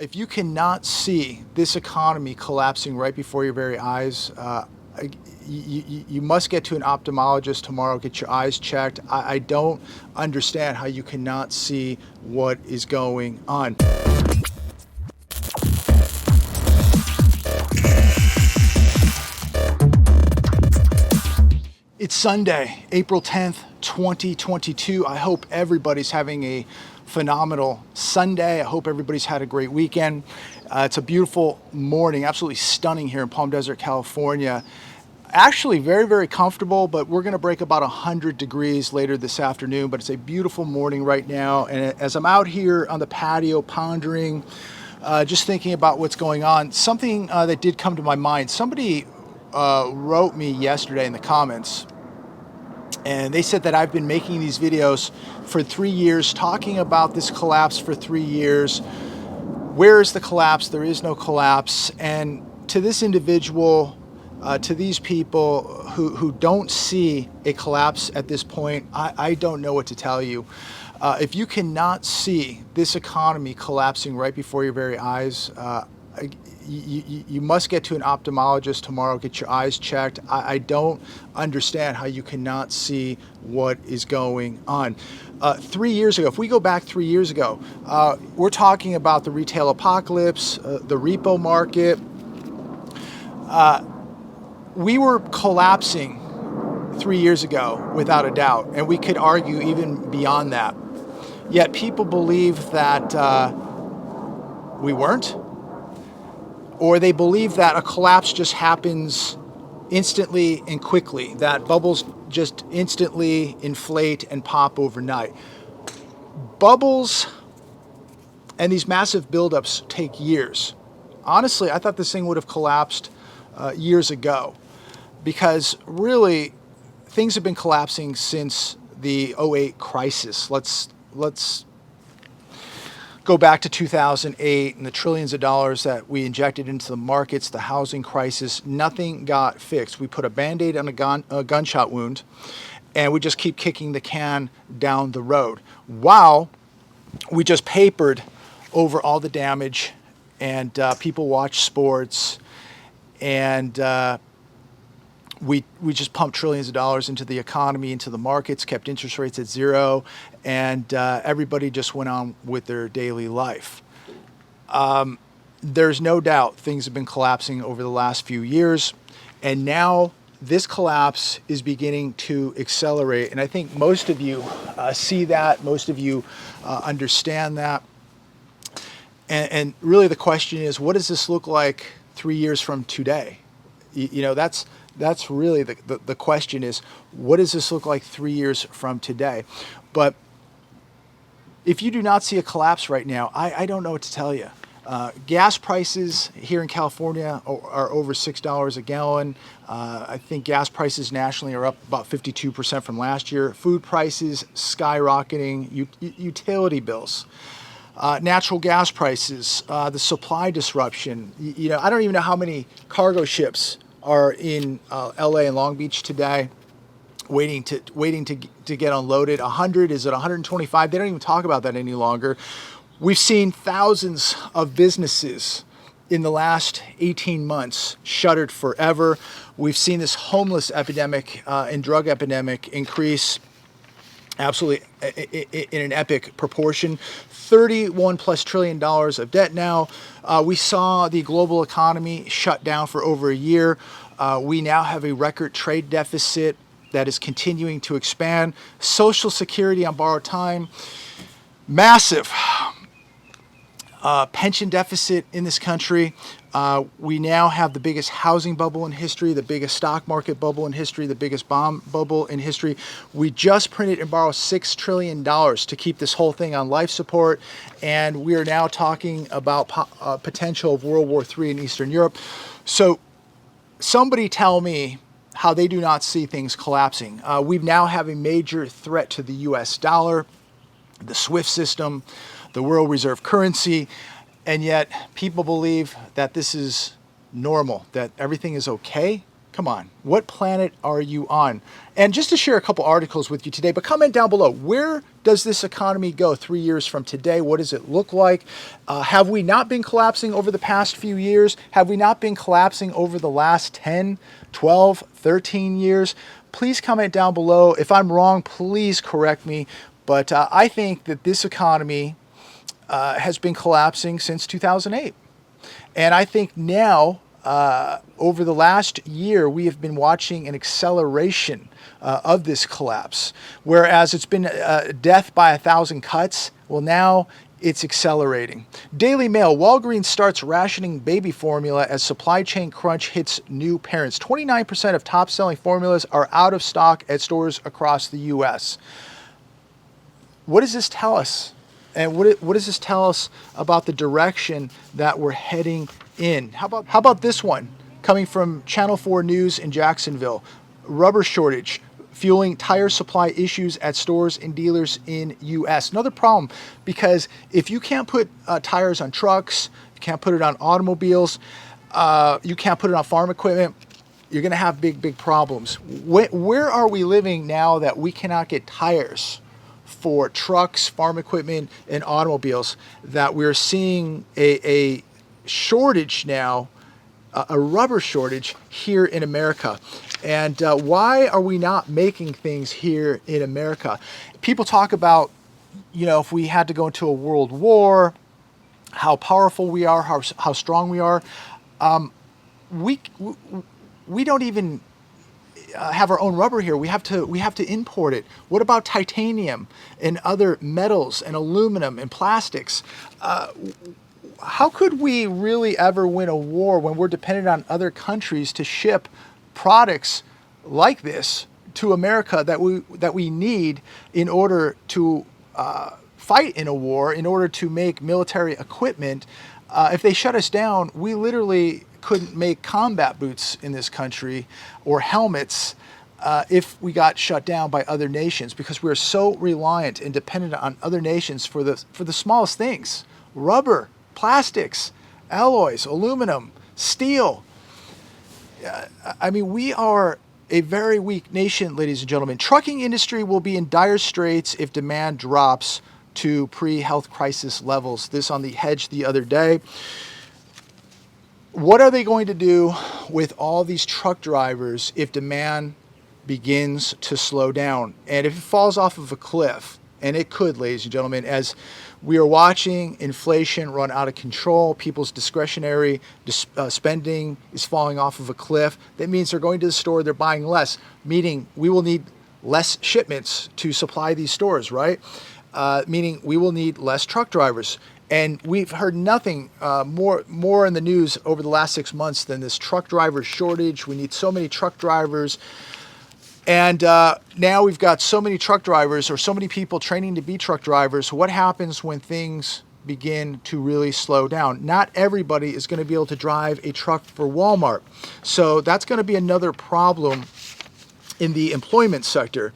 If you cannot see this economy collapsing right before your very eyes, you must get to an ophthalmologist tomorrow, get your eyes checked. I don't understand how you cannot see what is going on. It's Sunday, April 10th, 2022. I hope everybody's having a phenomenal Sunday. I hope everybody's had a great weekend. It's a beautiful morning, absolutely stunning here in Palm Desert, California. Actually very, very comfortable, but we're gonna break about 100 degrees later this afternoon, but it's a beautiful morning right now. And as I'm out here on the patio pondering, just thinking about what's going on, something that did come to my mind. Somebody wrote me yesterday in the comments, and they said that I've been making these videos for 3 years, talking about this collapse for 3 years. Where is the collapse? There is no collapse. And to this individual, to these people who don't see a collapse at this point, I don't know what to tell you. If you cannot see this economy collapsing right before your very eyes, you must get to an ophthalmologist tomorrow, get your eyes checked. I don't understand how you cannot see what is going on. 3 years ago, if we go back 3 years ago, we're talking about the retail apocalypse, the repo market. We were collapsing 3 years ago, without a doubt, and we could argue even beyond that. Yet people believe that we weren't. Or they believe that a collapse just happens instantly and quickly, that bubbles just instantly inflate and pop overnight. Bubbles and these massive buildups take years. Honestly, I thought this thing would have collapsed years ago, because really things have been collapsing since the '08 crisis. Let's go back to 2008 and the trillions of dollars that we injected into the markets, the housing crisis. Nothing got fixed. We put a Band-Aid on a gunshot wound, and we just keep kicking the can down the road while we just papered over all the damage, and people watch sports, and we just pumped trillions of dollars into the economy, into the markets, kept interest rates at zero, and everybody just went on with their daily life. There's no doubt things have been collapsing over the last few years, and now this collapse is beginning to accelerate. And I think most of you see that, most of you understand that. And really the question is, what does this look like 3 years from today? You know, that's really the question is, what does this look like 3 years from today? But if you do not see a collapse right now, I don't know what to tell you. Gas prices here in California are over $6 a gallon. I think gas prices nationally are up about 52% from last year. Food prices skyrocketing, utility bills. Natural gas prices, the supply disruption. You know, I don't even know how many cargo ships are in LA and Long Beach today, waiting to get unloaded. 100, is it 125? They don't even talk about that any longer. We've seen thousands of businesses in the last 18 months shuttered forever. We've seen this homeless epidemic and drug epidemic increase absolutely in an epic proportion. $31+ trillion of debt now. We saw the global economy shut down for over a year. We now have a record trade deficit that is continuing to expand. Social Security on borrowed time. Massive pension deficit in this country. We now have the biggest housing bubble in history, the biggest stock market bubble in history, the biggest bond bubble in history. We just printed and borrowed $6 trillion to keep this whole thing on life support, and we are now talking about potential of World War III in Eastern Europe. So somebody tell me how they do not see things collapsing. We now have a major threat to the US dollar, the SWIFT system, the world reserve currency, and yet people believe that this is normal, that everything is okay. Come on, what planet are you on? And just to share a couple articles with you today, but comment down below, where does this economy go 3 years from today? What does it look like? Have we not been collapsing over the past few years? Have we not been collapsing over the last 10, 12, 13 years? Please comment down below. If I'm wrong, please correct me. But I think that this economy has been collapsing since 2008. And I think now, over the last year, we have been watching an acceleration of this collapse. Whereas it's been death by 1,000 cuts, well, now it's accelerating. Daily Mail, Walgreens starts rationing baby formula as supply chain crunch hits new parents. 29% of top-selling formulas are out of stock at stores across the U.S. What does this tell us? And what does this tell us about the direction that we're heading in? How about this one coming from Channel 4 News in Jacksonville? Rubber shortage fueling tire supply issues at stores and dealers in U.S. Another problem, because if you can't put tires on trucks, you can't put it on automobiles, you can't put it on farm equipment, you're going to have big problems. Where are we living now that we cannot get tires for trucks, farm equipment, and automobiles, that we're seeing a shortage now, a rubber shortage here in America? And why are we not making things here in America? People talk about, you know, if we had to go into a world war, how powerful we are, how strong we are. We don't even have our own rubber here. We have to import it. What about titanium and other metals and aluminum and plastics? How could we really ever win a war when we're dependent on other countries to ship products like this to America that we need in order to fight in a war, in order to make military equipment? If they shut us down, we literally couldn't make combat boots in this country or helmets if we got shut down by other nations, because we're so reliant and dependent on other nations for the smallest things: rubber, plastics, alloys, aluminum, steel. I mean, we are a very weak nation, ladies and gentlemen. Trucking industry will be in dire straits if demand drops to pre-health crisis levels. This on The Hedge the other day. What are they going to do with all these truck drivers if demand begins to slow down? And if it falls off of a cliff, and it could, ladies and gentlemen, as we are watching inflation run out of control, people's discretionary spending is falling off of a cliff. That means they're going to the store, they're buying less, meaning we will need less shipments to supply these stores, right? Meaning we will need less truck drivers. And we've heard nothing more in the news over the last 6 months than this truck driver shortage. We need so many truck drivers. And now we've got so many truck drivers, or so many people training to be truck drivers. What happens when things begin to really slow down? Not everybody is going to be able to drive a truck for Walmart. So that's going to be another problem in the employment sector.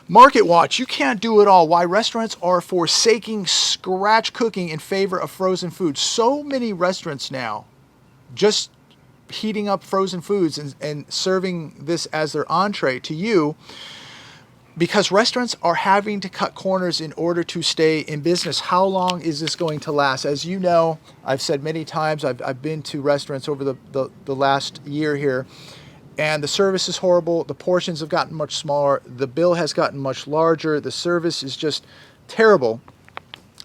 Market Watch, you can't do it all. Why restaurants are forsaking scratch cooking in favor of frozen food. So many restaurants now just heating up frozen foods and serving this as their entree to you, because restaurants are having to cut corners in order to stay in business. How long is this going to last? As you know, I've said many times, I've been to restaurants over the last year here, and the service is horrible. The portions have gotten much smaller. The bill has gotten much larger. The service is just terrible.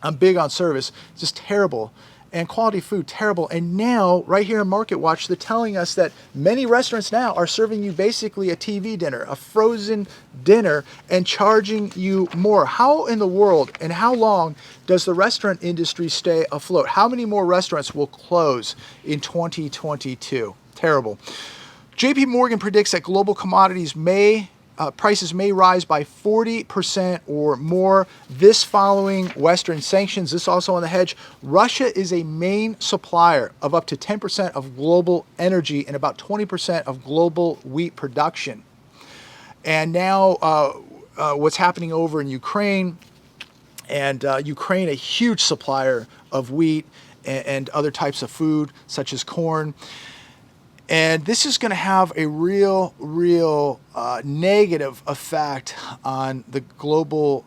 I'm big on service. It's just terrible. And quality food, terrible. And now, right here in Market Watch, they're telling us that many restaurants now are serving you basically a TV dinner, a frozen dinner, and charging you more. How in the world and how long does the restaurant industry stay afloat? How many more restaurants will close in 2022? Terrible. JP Morgan predicts that global commodities prices may rise by 40% or more this following Western sanctions. This also on The Hedge. Russia is a main supplier of up to 10% of global energy and about 20% of global wheat production. And now what's happening over in Ukraine, and Ukraine, a huge supplier of wheat and other types of food such as corn. And this is going to have a real negative effect on the global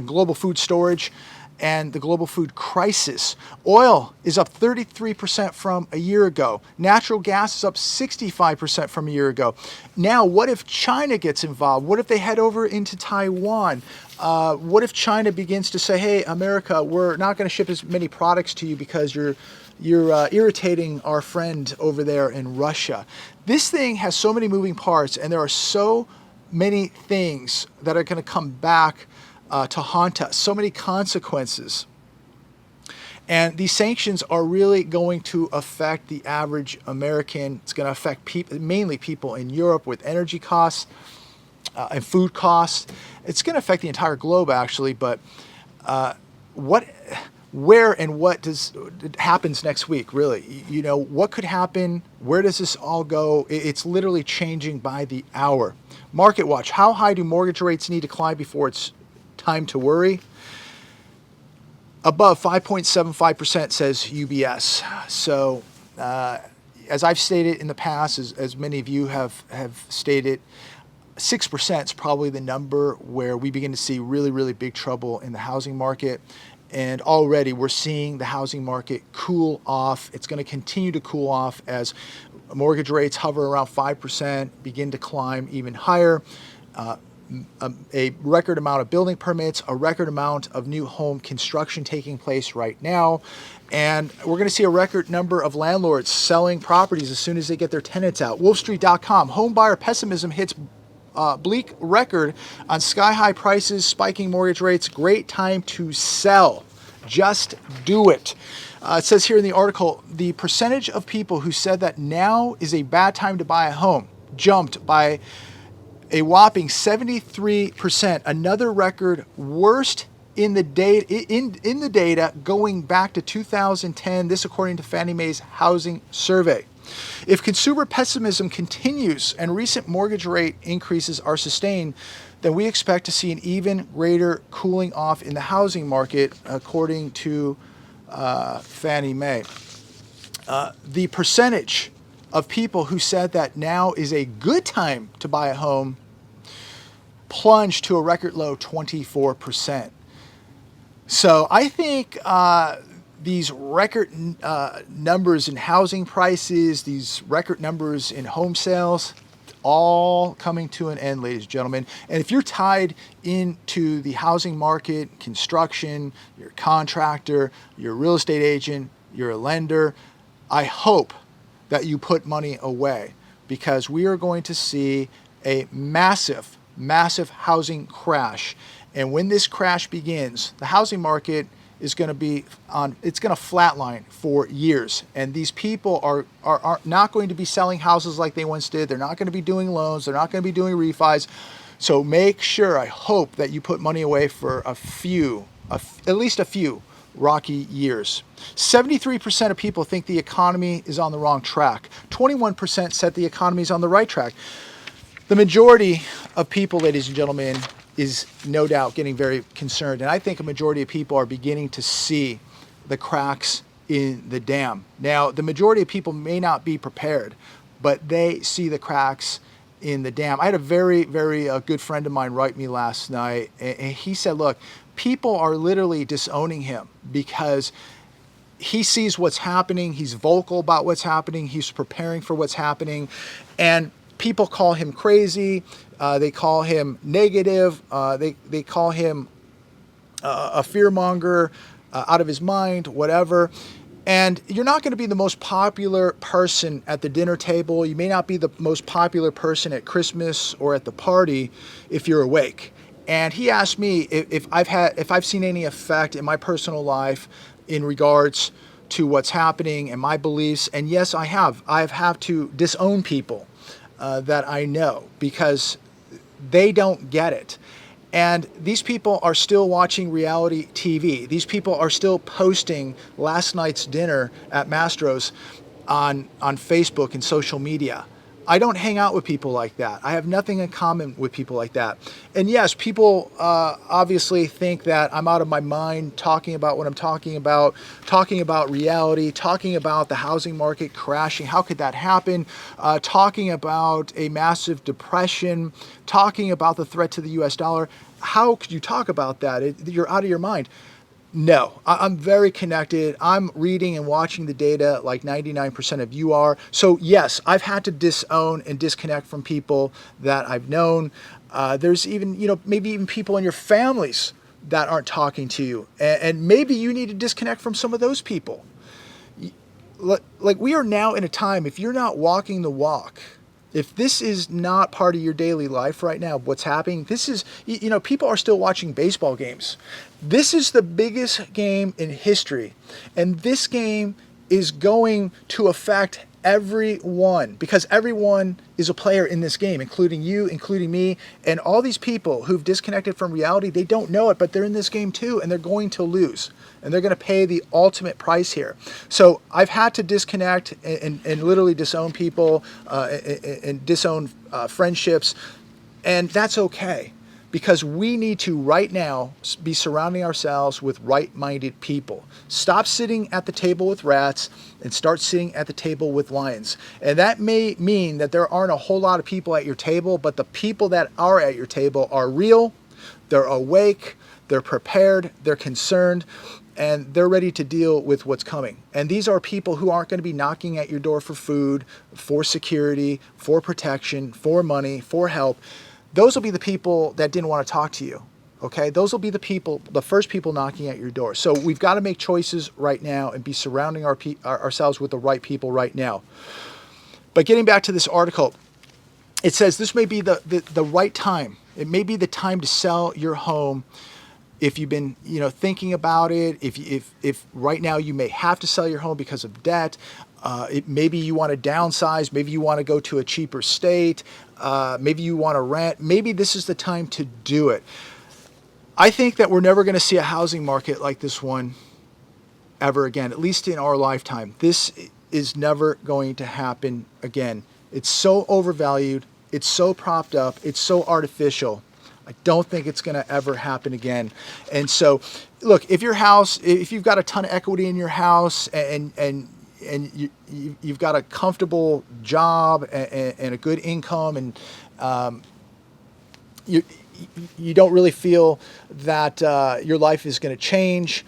global food storage and the global food crisis. Oil is up 33% from a year ago. Natural gas is up 65% from a year ago. Now, what if China gets involved? What if they head over into Taiwan? What if China begins to say, hey, America, we're not going to ship as many products to you because you're irritating our friend over there in Russia. This thing has so many moving parts, and there are so many things that are going to come back to haunt us, so many consequences. And these sanctions are really going to affect the average American. It's going to affect mainly people in Europe with energy costs and food costs. It's going to affect the entire globe, actually, but where and what happens next week, really? You know, what could happen? Where does this all go? It's literally changing by the hour. Market Watch, how high do mortgage rates need to climb before it's time to worry? Above 5.75%, says UBS. So, as I've stated in the past, as many of you have stated, 6% is probably the number where we begin to see really big trouble in the housing market. And already we're seeing the housing market cool off. It's going to continue to cool off as mortgage rates hover around 5%, begin to climb even higher. A record amount of building permits, a record amount of new home construction taking place right now. And we're going to see a record number of landlords selling properties as soon as they get their tenants out. Wolfstreet.com, home buyer pessimism hits bleak record on sky-high prices, spiking mortgage rates. Great time to sell. Just do it. It says here in the article, the percentage of people who said that now is a bad time to buy a home jumped by a whopping 73%. Another record, worst in the data going back to 2010. This according to Fannie Mae's housing survey. If consumer pessimism continues and recent mortgage rate increases are sustained, then we expect to see an even greater cooling off in the housing market, according to Fannie Mae. The percentage of people who said that now is a good time to buy a home plunged to a record low 24%. So I think these record numbers in housing prices, these record numbers in home sales, all coming to an end, ladies and gentlemen. And if you're tied into the housing market, construction, you're a contractor, you're a real estate agent, you're a lender, I hope that you put money away, because we are going to see a massive housing crash. And when this crash begins, the housing market is going to be it's going to flatline for years. And these people are not going to be selling houses like they once did. They're not going to be doing loans. They're not going to be doing refis. So make sure, I hope that you put money away for at least a few rocky years. 73% of people think the economy is on the wrong track. 21% said the economy is on the right track. The majority of people, ladies and gentlemen, is no doubt getting very concerned. And I think a majority of people are beginning to see the cracks in the dam. Now, the majority of people may not be prepared, but they see the cracks in the dam. I had a very good friend of mine write me last night, and he said, look, people are literally disowning him because he sees what's happening. He's vocal about what's happening. He's preparing for what's happening. And people call him crazy. They call him negative. They call him a fearmonger, out of his mind, whatever. And you're not going to be the most popular person at the dinner table. You may not be the most popular person at Christmas or at the party if you're awake. And he asked me if I've seen any effect in my personal life in regards to what's happening and my beliefs. And yes, I have. I've had to disown people that I know because they don't get it. And these people are still watching reality TV. These people are still posting last night's dinner at Mastro's on Facebook and social media. I don't hang out with people like that. I have nothing in common with people like that. And yes, people obviously think that I'm out of my mind talking about what I'm talking about reality, talking about the housing market crashing. How could that happen? Talking about a massive depression, talking about the threat to the US dollar. How could you talk about that? You're out of your mind. No, I'm very connected. I'm reading and watching the data like 99% of you are. So yes, I've had to disown and disconnect from people that I've known. There's even, maybe even people in your families that aren't talking to you. And maybe you need to disconnect from some of those people. Like we are now in a time, if you're not walking the walk, if this is not part of your daily life right now, what's happening, this is, people are still watching baseball games. This is the biggest game in history. And this game is going to affect everyone, because everyone is a player in this game, including you, including me, and all these people who've disconnected from reality. They don't know it, but they're in this game too, and they're going to lose, and they're going to pay the ultimate price here. So I've had to disconnect and literally disown people and disown friendships, and that's okay. Because we need to right now be surrounding ourselves with right-minded people. Stop sitting at the table with rats and start sitting at the table with lions. And that may mean that there aren't a whole lot of people at your table, but the people that are at your table are real, they're awake, they're prepared, they're concerned, and they're ready to deal with what's coming. And these are people who aren't going to be knocking at your door for food, for security, for protection, for money, for help. Those will be the people that didn't want to talk to you, okay? Those will be the people, the first people knocking at your door. So we've got to make choices right now and be surrounding ourselves with the right people right now. But getting back to this article, it says this may be the right time. It may be the time to sell your home if you've been, thinking about it. If right now you may have to sell your home because of debt. Maybe you want to downsize. Maybe you want to go to a cheaper state. Maybe you want to rent. Maybe this is the time to do it. I think that we're never going to see a housing market like this one ever again, at least in our lifetime. This is never going to happen again. It's so overvalued. It's so propped up. It's so artificial. I don't think it's going to ever happen again. And so, look, if you've got a ton of equity in your house and you've got a comfortable job and a good income, and you don't really feel that your life is going to change,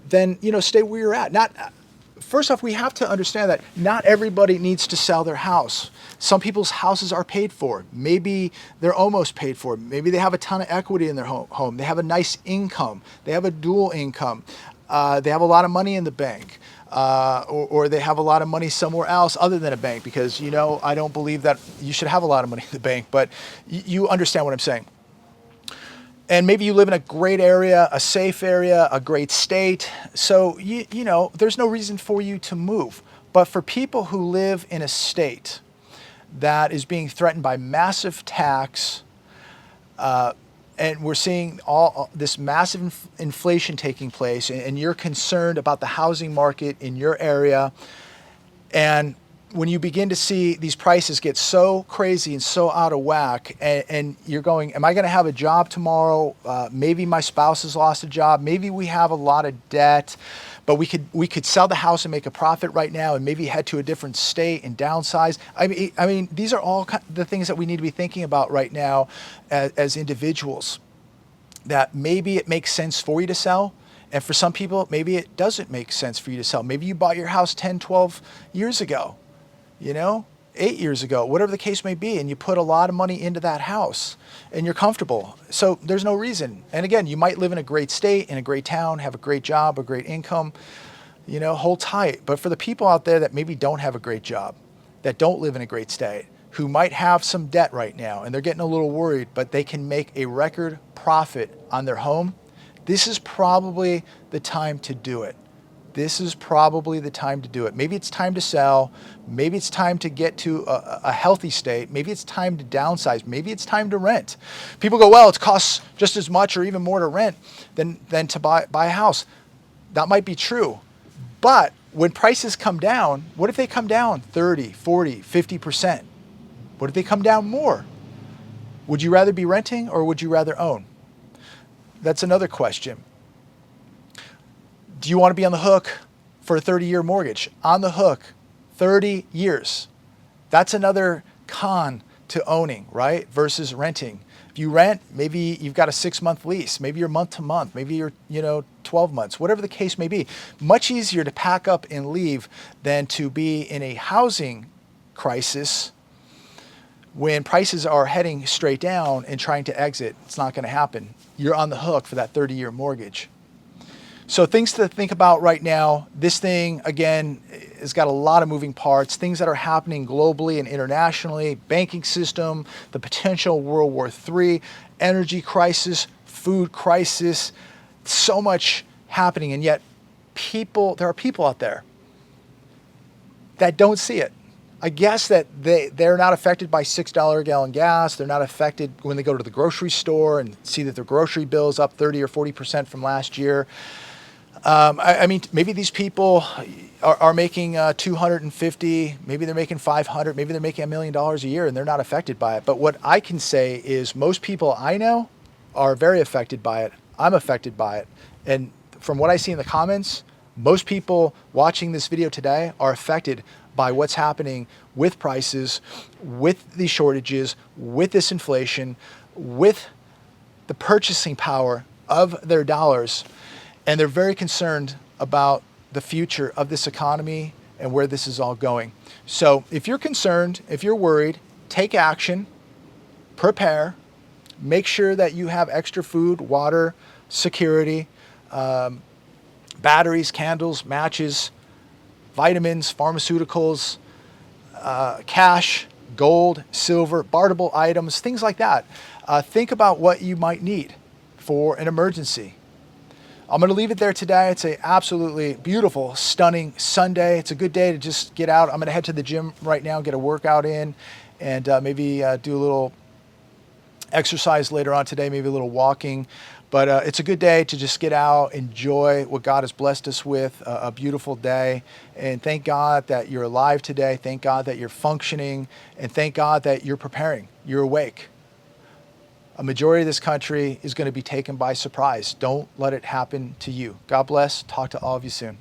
then stay where you're at. First off, we have to understand that not everybody needs to sell their house. Some people's houses are paid for. Maybe they're almost paid for. Maybe they have a ton of equity in their home. They have a nice income. They have a dual income. They have a lot of money in the bank. Or they have a lot of money somewhere else other than a bank, because, I don't believe that you should have a lot of money in the bank, but you understand what I'm saying. And maybe you live in a great area, a safe area, a great state. So, there's no reason for you to move. But for people who live in a state that is being threatened by massive tax, and we're seeing all this massive inflation taking place, and you're concerned about the housing market in your area. And when you begin to see these prices get so crazy and so out of whack, and you're going, am I going to have a job tomorrow? Maybe my spouse has lost a job. Maybe we have a lot of debt, but we could sell the house and make a profit right now, and maybe head to a different state and downsize. I mean, these are all the things that we need to be thinking about right now as individuals. That maybe it makes sense for you to sell, and for some people, maybe it doesn't make sense for you to sell. Maybe you bought your house 10, 12 years ago, 8 years ago, whatever the case may be, and you put a lot of money into that house, and you're comfortable. So there's no reason. And again, you might live in a great state, in a great town, have a great job, a great income, hold tight. But for the people out there that maybe don't have a great job, that don't live in a great state, who might have some debt right now, and they're getting a little worried, but they can make a record profit on their home, this is probably the time to do it. This is probably the time to do it. Maybe it's time to sell. Maybe it's time to get to a healthy state. Maybe it's time to downsize. Maybe it's time to rent. People go, well, it costs just as much or even more to rent than to buy a house. That might be true. But when prices come down, what if they come down 30, 40, 50%? What if they come down more? Would you rather be renting or would you rather own? That's another question. Do you want to be on the hook for a 30-year mortgage? On the hook, 30 years. That's another con to owning, right? Versus renting. If you rent, maybe you've got a 6-month lease, maybe you're month to month, maybe you're, 12 months, whatever the case may be. Much easier to pack up and leave than to be in a housing crisis when prices are heading straight down and trying to exit. It's not going to happen. You're on the hook for that 30-year mortgage. So things to think about right now. This thing, again, has got a lot of moving parts, things that are happening globally and internationally, banking system, the potential World War III, energy crisis, food crisis, so much happening. And yet there are people out there that don't see it. I guess that they're not affected by $6 a gallon gas. They're not affected when they go to the grocery store and see that their grocery bill is up 30 or 40% from last year. I mean, maybe these people are making 250, maybe they're making 500, maybe they're making $1 million a year and they're not affected by it. But what I can say is most people I know are very affected by it. I'm affected by it. And from what I see in the comments, most people watching this video today are affected by what's happening with prices, with these shortages, with this inflation, with the purchasing power of their dollars. And they're very concerned about the future of this economy and where this is all going. So if you're concerned, if you're worried, take action, prepare, make sure that you have extra food, water, security, batteries, candles, matches, vitamins, pharmaceuticals, cash, gold, silver, barterable items, things like that. Think about what you might need for an emergency. I'm going to leave it there today. It's an absolutely beautiful, stunning Sunday. It's a good day to just get out. I'm going to head to the gym right now, get a workout in, and maybe do a little exercise later on today, maybe a little walking. But it's a good day to just get out, enjoy what God has blessed us with, a beautiful day. And thank God that you're alive today. Thank God that you're functioning. And thank God that you're preparing. You're awake. A majority of this country is going to be taken by surprise. Don't let it happen to you. God bless. Talk to all of you soon.